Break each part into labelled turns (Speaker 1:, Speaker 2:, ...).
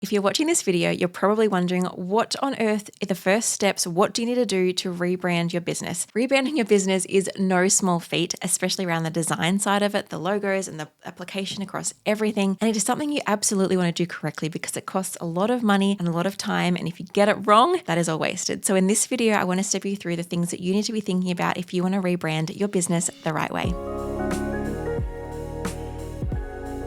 Speaker 1: If you're watching this video, you're probably wondering what on earth are the first steps? What do you need to do to rebrand your business? Rebranding your business is no small feat, especially around the design side of it, the logos and the application across everything. And it is something you absolutely want to do correctly because it costs a lot of money and a lot of time. And if you get it wrong, that is all wasted. So in this video, I want to step you through the things that you need to be thinking about if you want to rebrand your business the right way.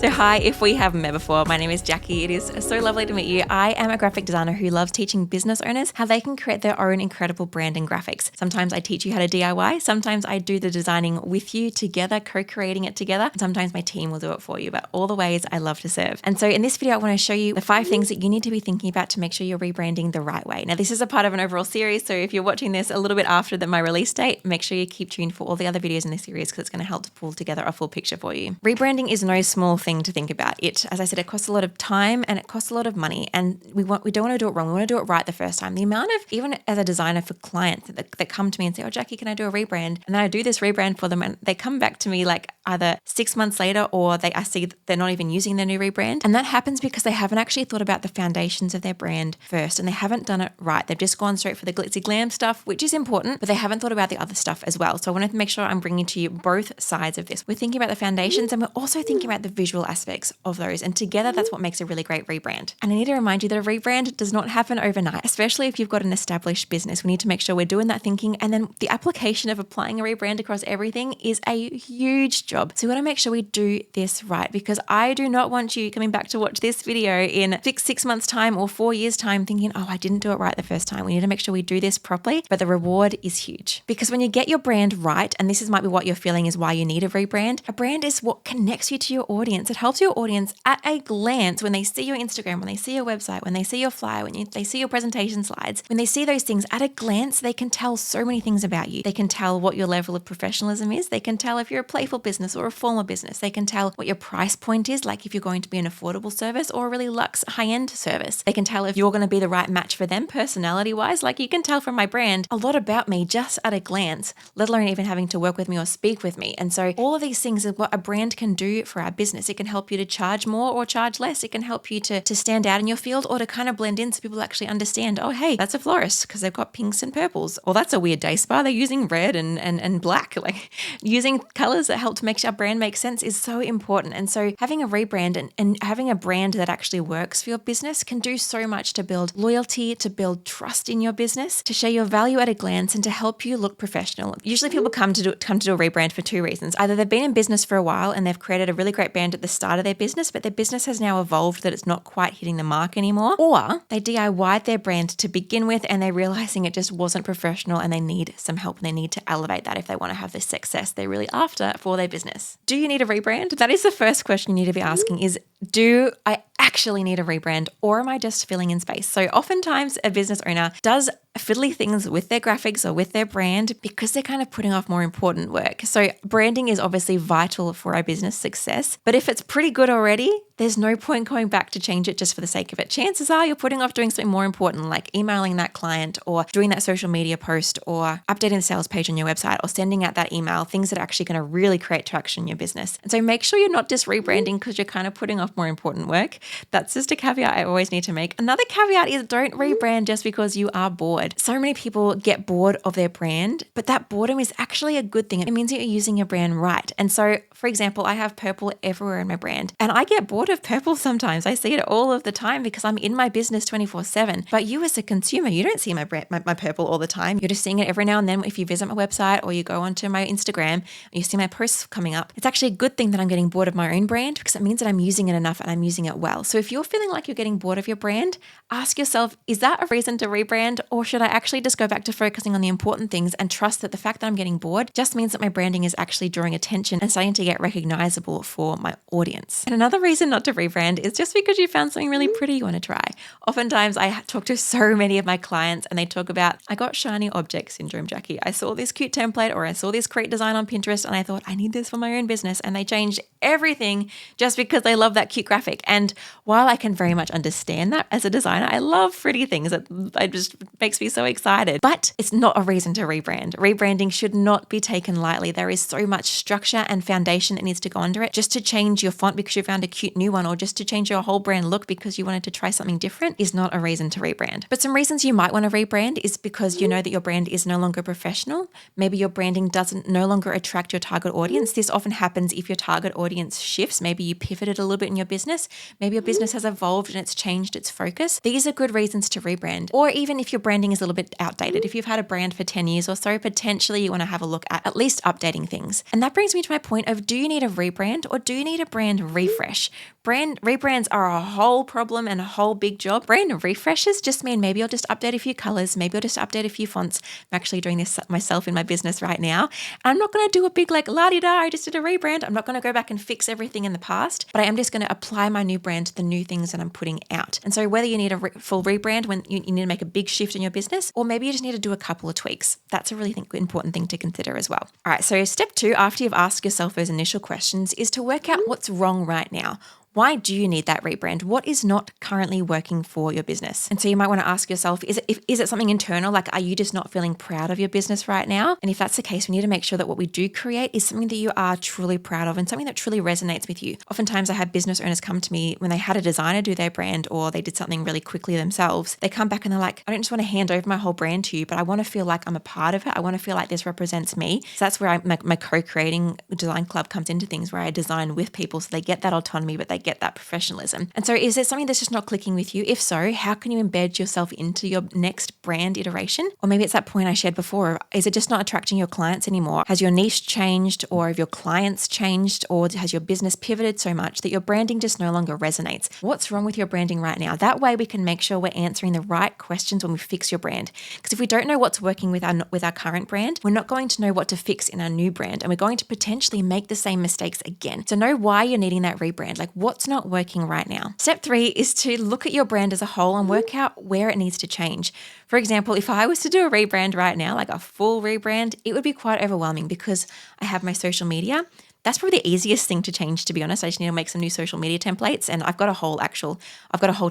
Speaker 1: So hi, if we haven't met before, my name is Jacqui. It is so lovely to meet you. I am a graphic designer who loves teaching business owners how they can create their own incredible brand and graphics. Sometimes I teach you how to DIY. Sometimes I do the designing with you together, co-creating it together. And sometimes my team will do it for you, but all the ways I love to serve. And so in this video, I want to show you the 5 things that you need to be thinking about to make sure you're rebranding the right way. Now, this is a part of an overall series. So if you're watching this a little bit after my release date, make sure you keep tuned for all the other videos in this series because it's going to help to pull together a full picture for you. Rebranding is no small thing to think about. As I said, it costs a lot of time and it costs a lot of money, and we don't want to do it wrong. We want to do it right the first time. The amount of, even as a designer for clients that come to me and say, oh, Jacqui, can I do a rebrand? And then I do this rebrand for them and they come back to me like either 6 months later or I see that they're not even using their new rebrand. And that happens because they haven't actually thought about the foundations of their brand first and they haven't done it right. They've just gone straight for the glitzy glam stuff, which is important, but they haven't thought about the other stuff as well. So I wanted to make sure I'm bringing to you both sides of this. We're thinking about the foundations and we're also thinking about the visual aspects of those. And together, that's what makes a really great rebrand. And I need to remind you that a rebrand does not happen overnight, especially if you've got an established business. We need to make sure we're doing that thinking. And then the application of applying a rebrand across everything is a huge job. So we want to make sure we do this right, because I do not want you coming back to watch this video in 6 months time or 4 years time thinking, oh, I didn't do it right the first time. We need to make sure we do this properly, but the reward is huge. Because when you get your brand right, and this might be what you're feeling is why you need a rebrand, a brand is what connects you to your audience. It helps your audience at a glance when they see your Instagram, when they see your website, when they see your flyer, when they see your presentation slides, when they see those things at a glance, they can tell so many things about you. They can tell what your level of professionalism is. They can tell if you're a playful business or a formal business. They can tell what your price point is, like if you're going to be an affordable service or a really luxe high-end service. They can tell if you're going to be the right match for them personality-wise. Like you can tell from my brand a lot about me just at a glance, let alone even having to work with me or speak with me. And so all of these things are what a brand can do for our business. It can help you to charge more or charge less. It can help you to stand out in your field or to kind of blend in so people actually understand, oh, hey, that's a florist because they've got pinks and purples. Or that's a weird day spa. They're using red and black. Like using colors that help to make our brand make sense is so important. And so having a rebrand and having a brand that actually works for your business can do so much to build loyalty, to build trust in your business, to show your value at a glance and to help you look professional. Usually people come to do a rebrand for 2 reasons. Either they've been in business for a while and they've created a really great brand at the start of their business, but their business has now evolved that it's not quite hitting the mark anymore, or they DIY'd their brand to begin with and they're realizing it just wasn't professional and they need some help and they need to elevate that if they want to have the success they're really after for their business. Do you need a rebrand? That is the first question you need to be asking is, do I actually need a rebrand or am I just filling in space? So oftentimes a business owner does fiddly things with their graphics or with their brand because they're kind of putting off more important work. So branding is obviously vital for our business success, but if it's pretty good already, there's no point going back to change it just for the sake of it. Chances are you're putting off doing something more important like emailing that client or doing that social media post or updating the sales page on your website or sending out that email, things that are actually going to really create traction in your business. And so make sure you're not just rebranding because you're kind of putting off more important work. That's just a caveat I always need to make. Another caveat is don't rebrand just because you are bored. So many people get bored of their brand, but that boredom is actually a good thing. It means that you're using your brand right. And so, for example, I have purple everywhere in my brand and I get bored of purple sometimes. I see it all of the time because I'm in my business 24/7. But you as a consumer, you don't see my brand, my purple all the time. You're just seeing it every now and then if you visit my website or you go onto my Instagram, you see my posts coming up. It's actually a good thing that I'm getting bored of my own brand because it means that I'm using it enough and I'm using it well. So if you're feeling like you're getting bored of your brand, ask yourself, is that a reason to rebrand or should I actually just go back to focusing on the important things and trust that the fact that I'm getting bored just means that my branding is actually drawing attention and starting to get recognizable for my audience. And another reason not to rebrand is just because you found something really pretty you want to try. Oftentimes I talk to so many of my clients and they talk about, I got shiny object syndrome, Jacqui. I saw this cute template or I saw this great design on Pinterest and I thought I need this for my own business, and they changed everything just because they love that cute graphic. And while I can very much understand that as a designer, I love pretty things. It just makes me so excited. But it's not a reason to rebrand. Rebranding should not be taken lightly. There is so much structure and foundation that needs to go under it. Just to change your font because you found a cute new new one or just to change your whole brand look because you wanted to try something different is not a reason to rebrand. But some reasons you might want to rebrand is because you know that your brand is no longer professional. Maybe your branding doesn't no longer attract your target audience. This often happens if your target audience shifts. Maybe you pivoted a little bit in your business. Maybe your business has evolved and it's changed its focus. These are good reasons to rebrand. Or even if your branding is a little bit outdated, if you've had a brand for 10 years or so, potentially you want to have a look at least updating things. And that brings me to my point of, do you need a rebrand or do you need a brand refresh? Brand rebrands are a whole problem and a whole big job. Brand refreshes just mean maybe I'll just update a few colors, maybe I'll just update a few fonts. I'm actually doing this myself in my business right now. I'm not going to do a big la-di-da, I just did a rebrand. I'm not going to go back and fix everything in the past, but I am just going to apply my new brand to the new things that I'm putting out. And so whether you need a full rebrand when you need to make a big shift in your business, or maybe you just need to do a couple of tweaks, that's a really important thing to consider as well. All right, so step 2, after you've asked yourself those initial questions, is to work out what's wrong right now. Why do you need that rebrand? What is not currently working for your business? And so you might want to ask yourself, is it something internal? Like, are you just not feeling proud of your business right now? And if that's the case, we need to make sure that what we do create is something that you are truly proud of and something that truly resonates with you. Oftentimes I have business owners come to me when they had a designer do their brand or they did something really quickly themselves. They come back and they're like, I don't just want to hand over my whole brand to you, but I want to feel like I'm a part of it. I want to feel like this represents me. So that's where my co-creating design club comes into things, where I design with people so they get that autonomy, but they get that professionalism. And so is there something that's just not clicking with you? If so, how can you embed yourself into your next brand iteration? Or maybe it's that point I shared before. Is it just not attracting your clients anymore? Has your niche changed, or have your clients changed, or has your business pivoted so much that your branding just no longer resonates? What's wrong with your branding right now? That way we can make sure we're answering the right questions when we fix your brand. Because if we don't know what's working with our current brand, we're not going to know what to fix in our new brand, and we're going to potentially make the same mistakes again. So know why you're needing that rebrand, like what's not working right now. Step 3 is to look at your brand as a whole and work out where it needs to change. For example, if I was to do a rebrand right now, like a full rebrand, it would be quite overwhelming because I have my social media. That's probably the easiest thing to change, to be honest. I just need to make some new social media templates, and I've got a whole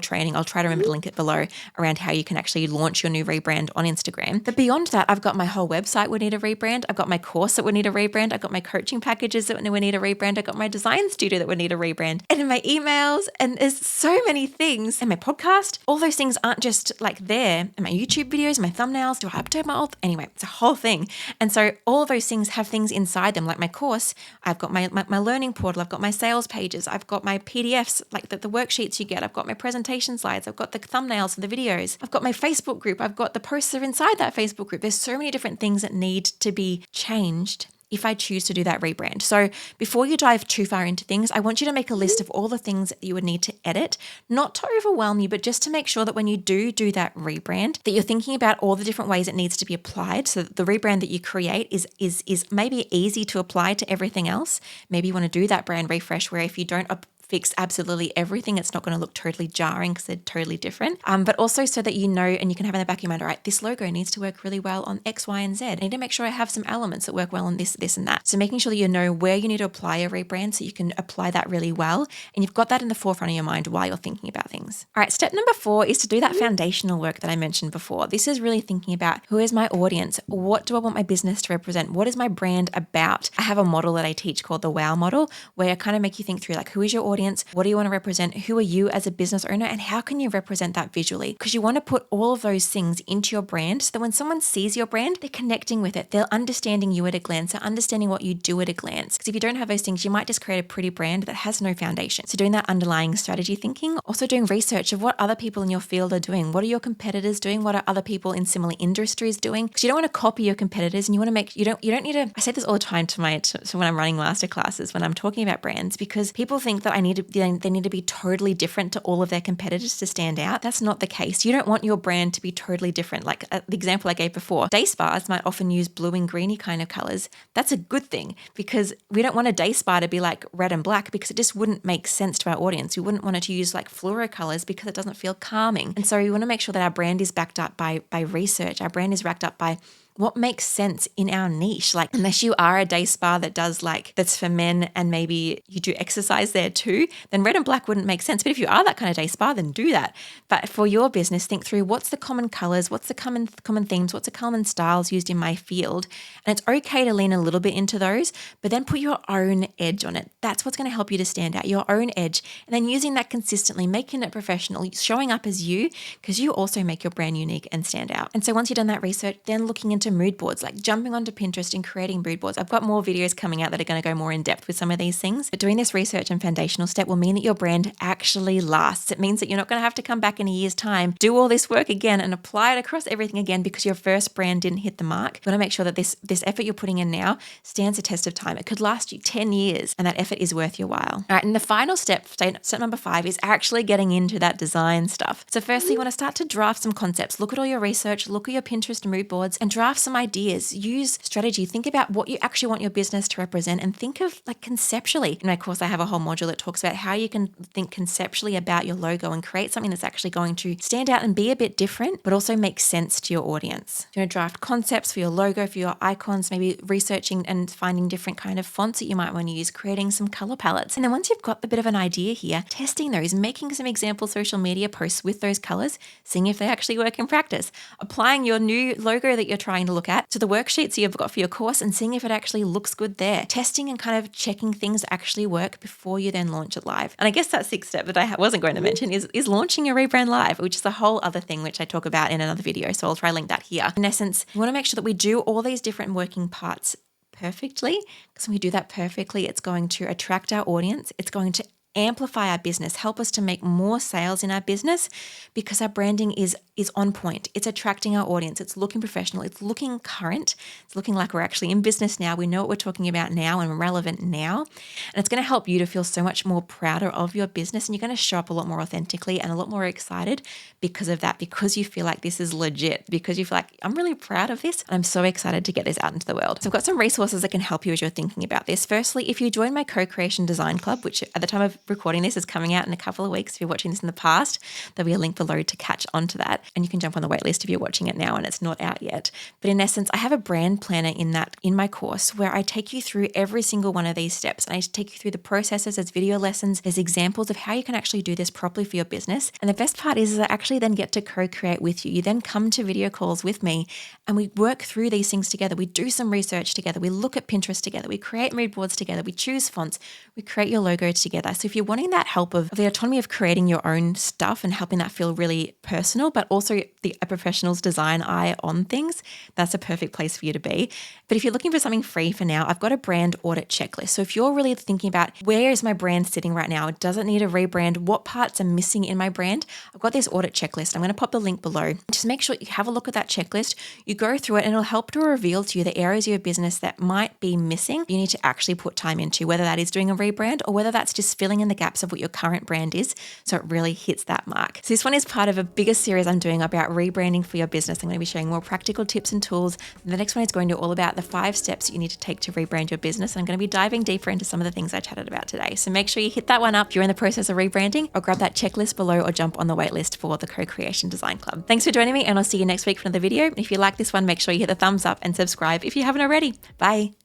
Speaker 1: training. I'll try to remember to link it below around how you can actually launch your new rebrand on Instagram. But beyond that, I've got my whole website would need a rebrand. I've got my course that would need a rebrand. I've got my coaching packages that would need a rebrand. I've got my design studio that would need a rebrand, and in my emails, and there's so many things. And my podcast, all those things aren't just like there. And my YouTube videos, my thumbnails, do I update my old? Anyway, it's a whole thing. And so all of those things have things inside them, like my course. I've got my learning portal, I've got my sales pages, I've got my PDFs, like the worksheets you get, I've got my presentation slides, I've got the thumbnails and the videos, I've got my Facebook group, I've got the posts that are inside that Facebook group. There's so many different things that need to be changed if I choose to do that rebrand. So before you dive too far into things, I want you to make a list of all the things that you would need to edit, not to overwhelm you, but just to make sure that when you do that rebrand, that you're thinking about all the different ways it needs to be applied. So that the rebrand that you create is maybe easy to apply to everything else. Maybe you want to do that brand refresh where if you don't fix absolutely everything, it's not going to look totally jarring because they're totally different. But also so that you know, and you can have in the back of your mind, all right, this logo needs to work really well on X, Y, and Z. I need to make sure I have some elements that work well on this, and that. So making sure that you know where you need to apply a rebrand so you can apply that really well. And you've got that in the forefront of your mind while you're thinking about things. All right, step number 4 is to do that foundational work that I mentioned before. This is really thinking about, who is my audience? What do I want my business to represent? What is my brand about? I have a model that I teach called the WOW model, where I kind of make you think through, like, who is your audience? What do you want to represent? Who are you as a business owner? And how can you represent that visually? Because you want to put all of those things into your brand so that when someone sees your brand, they're connecting with it. They're understanding you at a glance. They're understanding what you do at a glance. Because if you don't have those things, you might just create a pretty brand that has no foundation. So doing that underlying strategy thinking, also doing research of what other people in your field are doing. What are your competitors doing? What are other people in similar industries doing? Because you don't want to copy your competitors, and you want to make, you don't need to, I say this all the time to when I'm running masterclasses, when I'm talking about brands, because people think that they need to be totally different to all of their competitors to stand out. That's not the case. You don't want your brand to be totally different. Like the example I gave before, day spas might often use blue and greeny kind of colors. That's a good thing, because we don't want a day spa to be like red and black, because it just wouldn't make sense to our audience. We wouldn't want it to use like fluoro colors because it doesn't feel calming. And so we want to make sure that our brand is backed up by research. Our brand is backed up by what makes sense in our niche. Like, unless you are a day spa that does that's for men and maybe you do exercise there too, then red and black wouldn't make sense. But if you are that kind of day spa, then do that. But for your business, think through what's the common colors, what's the common themes, what's the common styles used in my field. And it's okay to lean a little bit into those, but then put your own edge on it. That's what's going to help you to stand out, your own edge. And then using that consistently, making it professional, showing up as you, because you also make your brand unique and stand out. And so once you've done that research, then looking into mood boards, like jumping onto Pinterest and creating mood boards. I've got more videos coming out that are going to go more in depth with some of these things. But doing this research and foundational step will mean that your brand actually lasts. It means that you're not going to have to come back in a year's time, do all this work again and apply it across everything again because your first brand didn't hit the mark. You want to make sure that this effort you're putting in now stands the test of time. It could last you 10 years and that effort is worth your while. All right, and the final step number 5, is actually getting into that design stuff. So firstly, you want to start to draft some concepts. Look at all your research, look at your Pinterest mood boards and draft some ideas. Use strategy. Think about what you actually want your business to represent and think of conceptually. In my course, I have a whole module that talks about how you can think conceptually about your logo and create something that's actually going to stand out and be a bit different, but also make sense to your audience. You're going to draft concepts for your logo, for your icons, maybe researching and finding different kind of fonts that you might want to use, creating some color palettes. And then once you've got a bit of an idea here, testing those, making some example social media posts with those colors, seeing if they actually work in practice, applying your new logo that you're trying to look at to the worksheets you've got for your course and seeing if it actually looks good there. Testing and kind of checking things actually work before you then launch it live. And I guess that 6th step that I wasn't going to mention is launching your Rebrand live, which is a whole other thing which I talk about in another video. So I'll try to link that here. In essence, we want to make sure that we do all these different working parts perfectly, because when we do that perfectly, it's going to attract our audience. It's going to amplify our business, help us to make more sales in our business because our branding is on point. It's attracting our audience. It's looking professional. It's looking current. It's looking like we're actually in business now. We know what we're talking about now and relevant now. And it's going to help you to feel so much more prouder of your business. And you're going to show up a lot more authentically and a lot more excited because of that, because you feel like this is legit, because you feel like I'm really proud of this. And I'm so excited to get this out into the world. So I've got some resources that can help you as you're thinking about this. Firstly, if you join my co-creation design club, which at the time of recording this is coming out in a couple of weeks. If you're watching this in the past, there'll be a link below to catch on to that. And you can jump on the waitlist if you're watching it now and it's not out yet. But in essence, I have a brand planner in my course where I take you through every single one of these steps. I take you through the processes. There's video lessons. There's examples of how you can actually do this properly for your business. And the best part is I actually then get to co-create with you. You then come to video calls with me and we work through these things together. We do some research together. We look at Pinterest together. We create mood boards together. We choose fonts. We create your logo together. So if you're wanting that help of the autonomy of creating your own stuff and helping that feel really personal, but also a professional's design eye on things, that's a perfect place for you to be. But if you're looking for something free for now, I've got a brand audit checklist. So if you're really thinking about where is my brand sitting right now, does it need a rebrand? What parts are missing in my brand? I've got this audit checklist. I'm going to pop the link below. Just make sure you have a look at that checklist. You go through it and it'll help to reveal to you the areas of your business that might be missing. You need to actually put time into, whether that is doing a rebrand or whether that's just filling in the gaps of what your current brand is so it really hits that mark. So this one is part of a bigger series I'm doing about rebranding for your business. I'm going to be sharing more practical tips and tools. And the next one is going to be all about the 5 steps that you need to take to rebrand your business. And I'm going to be diving deeper into some of the things I chatted about today. So make sure you hit that one up if you're in the process of rebranding, or grab that checklist below or jump on the waitlist for the Co-Creation Design Club. Thanks for joining me and I'll see you next week for another video. If you like this one, make sure you hit the thumbs up and subscribe if you haven't already. Bye.